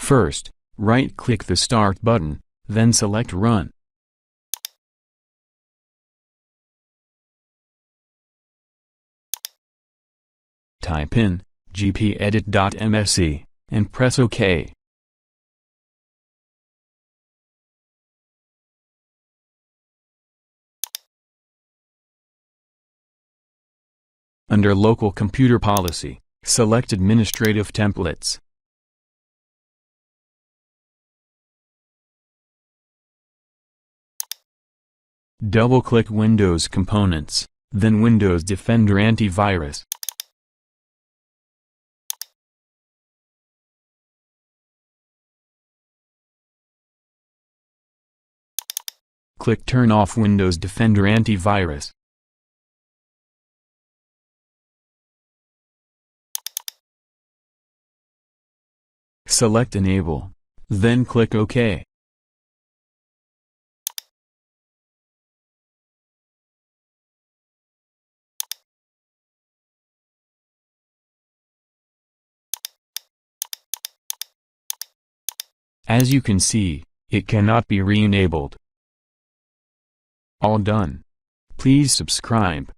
First, right-click the Start button, then select Run. Type in gpedit.msc, and press OK. Under Local Computer Policy, select Administrative Templates. Double-click Windows Components, then Windows Defender Antivirus. Click Turn off Windows Defender Antivirus. Select Enable, then click OK. As you can see, it cannot be re-enabled. All done. Please subscribe.